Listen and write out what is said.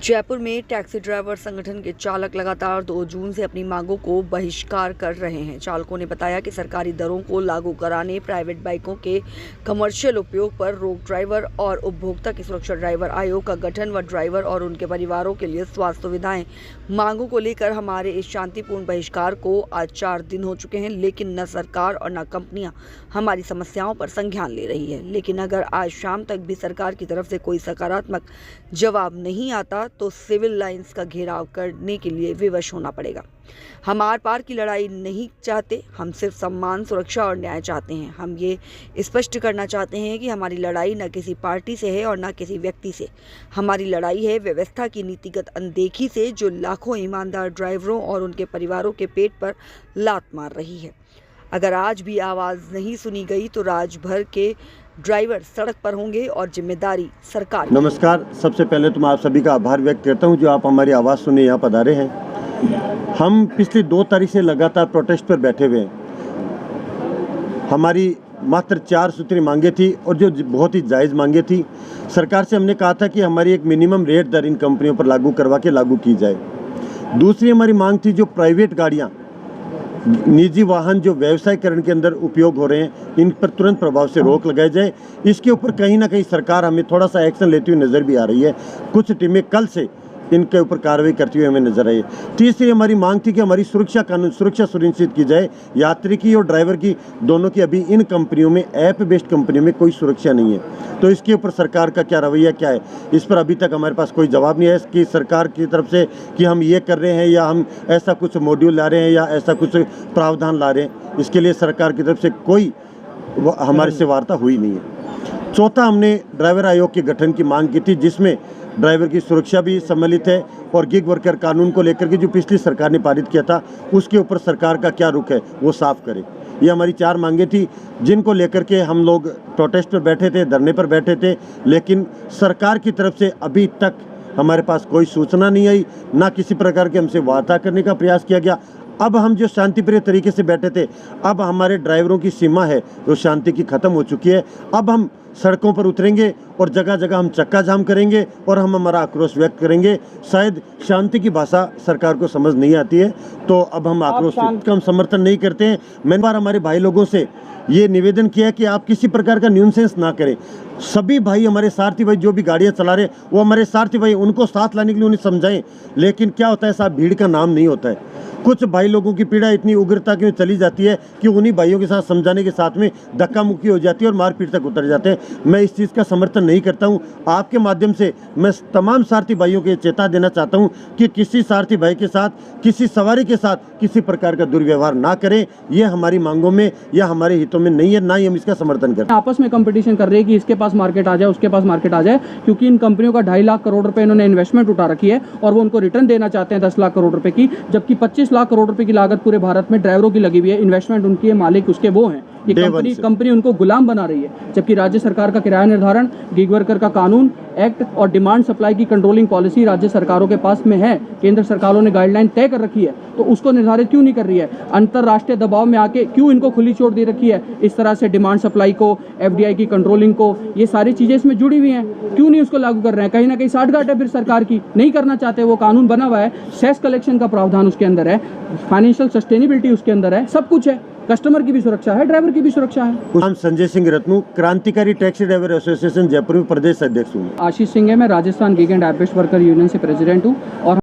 जयपुर में taxi driver संगठन के चालक लगातार 2 जून से अपनी मांगों को बहिष्कार कर रहे हैं। चालकों ने बताया कि सरकारी दरों को लागू कराने, प्राइवेट बाइकों के कमर्शियल उपयोग पर रोक, ड्राइवर और उपभोक्ता की सुरक्षा ड्राइवर आयोग का गठन व ड्राइवर और उनके परिवारों के लिए स्वास्थ्य सुविधाएं मांगों को लेकर हमारे इस शांतिपूर्ण बहिष्कार को आज 4 दिन हो चुके हैं, लेकिन न सरकार और न कंपनियां हमारी समस्याओं पर संज्ञान ले रही है। लेकिन अगर आज शाम तक भी सरकार की तरफ से कोई सकारात्मक जवाब नहीं आता तो सिविल लाइंस का घेराव करने के लिए विवश होना पड़ेगा। हम आर पार की लड़ाई नहीं चाहते, हम सिर्फ सम्मान, सुरक्षा और न्याय चाहते हैं। हम ये स्पष्ट करना चाहते हैं कि हमारी लड़ाई न किसी पार्टी से है और न किसी व्यक्ति से। हमारी लड़ाई है व्यवस्था की नीतिगत अनदेखी से, जो लाखों ईमानदार ड्राइवरों और उनके परिवारों के पेट पर लात मार रही है। अगर आज भी आवाज़ नहीं सुनी गई तो राज्य भर के ड्राइवर सड़क पर होंगे और जिम्मेदारी सरकार। नमस्कार, सबसे पहले तो मैं आप सभी का आभार व्यक्त करता हूं जो आप हमारी आवाज़ सुने यहाँ पधारे हैं। हम पिछली 2 तारीख से लगातार प्रोटेस्ट पर बैठे हुए हैं। हमारी मात्र 4 सूत्री मांगे थी और जो बहुत ही जायज़ मांगे थी। सरकार से हमने कहा था कि हमारी एक मिनिमम रेट दर इन कंपनियों पर लागू करवा के लागू की जाए। दूसरी हमारी मांग थी जो प्राइवेट गाड़ियाँ, निजी वाहन जो व्यवसायीकरण के अंदर उपयोग हो रहे हैं, इन पर तुरंत प्रभाव से रोक लगाई जाए। इसके ऊपर कहीं ना कहीं सरकार हमें थोड़ा सा एक्शन लेती हुई नज़र भी आ रही है। कुछ टीमें कल से इनके ऊपर कार्रवाई करती हुई हमें नजर आई। तीसरी हमारी मांग थी कि हमारी सुरक्षा सुनिश्चित की जाए। यात्री की और ड्राइवर की, दोनों की अभी इन कंपनियों में, ऐप बेस्ड कंपनियों में कोई सुरक्षा नहीं है। तो इसके ऊपर सरकार का क्या रवैया क्या है, इस पर अभी तक हमारे पास कोई जवाब नहीं है कि सरकार की तरफ से कि हम ये कर रहे हैं या हम ऐसा कुछ मॉड्यूल ला रहे हैं या ऐसा कुछ प्रावधान ला रहे हैं। इसके लिए सरकार की तरफ से कोई हमारे से वार्ता हुई नहीं है। चौथा, हमने ड्राइवर आयोग के गठन की मांग की थी, जिसमें ड्राइवर की सुरक्षा भी सम्मिलित है और गिग वर्कर कानून को लेकर के जो पिछली सरकार ने पारित किया था उसके ऊपर सरकार का क्या रुख है वो साफ करे। ये हमारी 4 मांगे थी जिनको लेकर के हम लोग प्रोटेस्ट पर बैठे थे, धरने पर बैठे थे। लेकिन सरकार की तरफ से अभी तक हमारे पास कोई सूचना नहीं आई, ना किसी प्रकार के हमसे वार्ता करने का प्रयास किया गया। अब हम जो शांतिप्रिय तरीके से बैठे थे, अब हमारे ड्राइवरों की सीमा है वो शांति की ख़त्म हो चुकी है। अब हम सड़कों पर उतरेंगे और जगह जगह हम चक्का जाम करेंगे और हम हमारा आक्रोश व्यक्त करेंगे। शायद शांति की भाषा सरकार को समझ नहीं आती है, तो अब हम आक्रोश का हम समर्थन नहीं करते हैं। मैंने बार हमारे भाई लोगों से ये निवेदन किया है कि आप किसी प्रकार का न्यूसेंस ना करें। सभी भाई, हमारे सारथी भाई जो भी गाड़ियाँ चला रहे हैं वो हमारे सारथी भाई, उनको साथ लाने के लिए उन्हें समझाएं। लेकिन क्या होता है साहब, भीड़ का नाम नहीं होता है। कुछ भाई लोगों की पीड़ा इतनी उग्रता की चली जाती है कि उन्हीं भाइयों के साथ समझाने के साथ में धक्का मुक्की हो जाती है और मारपीट तक उतर जाते हैं। मैं इस चीज़ का समर्थन नहीं करता हूं। आपके माध्यम से मैं तमाम सारथी भाइयों को चेता देना चाहता हूं कि किसी सारथी भाई के साथ, किसी सवारी के साथ किसी प्रकार का दुर्व्यवहार ना करें। यह हमारी मांगों में या हमारे हितों में नहीं है, ना ही हम इसका समर्थन करते हैं। आपस में कंपटीशन कर रही है कि इसके पास मार्केट आ जाए, उसके पास मार्केट आ जाए, क्योंकि इन कंपनियों का 2.5 लाख करोड़ रुपए इन्होंने इन्वेस्टमेंट उठा रखी है और वो उनको रिटर्न देना चाहते हैं 10 लाख करोड़ रुपए की, जबकि 25 लाख करोड़ रुपए की लागत पूरे भारत में ड्राइवरों की लगी हुई है। इन्वेस्टमेंट उनकी है, मालिक उसके वो हैं। ये कंपनी उनको गुलाम बना रही है, जबकि राज्य सरकार का किराया निर्धारण, गिग वर्कर का कानून, एक्ट और डिमांड सप्लाई की कंट्रोलिंग पॉलिसी राज्य सरकारों के पास में है। केंद्र सरकारों ने गाइडलाइन तय कर रखी है, तो उसको निर्धारित क्यों नहीं कर रही है? अंतरराष्ट्रीय दबाव में आके क्यों इनको खुली छूट दे रखी है? इस तरह से डिमांड सप्लाई को, एफडीआई की कंट्रोलिंग को, ये सारी चीजें इसमें जुड़ी हुई हैं। क्यों नहीं उसको लागू कर रहे हैं? कहीं ना कहीं साठगांठ है फिर सरकार की, नहीं करना चाहते। वो कानून बना हुआ है, सेस कलेक्शन का प्रावधान उसके अंदर है, फाइनेंशियल सस्टेनेबिलिटी उसके अंदर है, सब कुछ है। कस्टमर की भी सुरक्षा है, ड्राइवर की भी सुरक्षा है। नाम संजय सिंह रत्नू, क्रांतिकारी टैक्सी ड्राइवर एसोसिएशन जयपुर में प्रदेश अध्यक्ष हूँ। आशीष सिंह है, मैं Rajasthan gig and app based worker union से प्रेसिडेंट हूँ और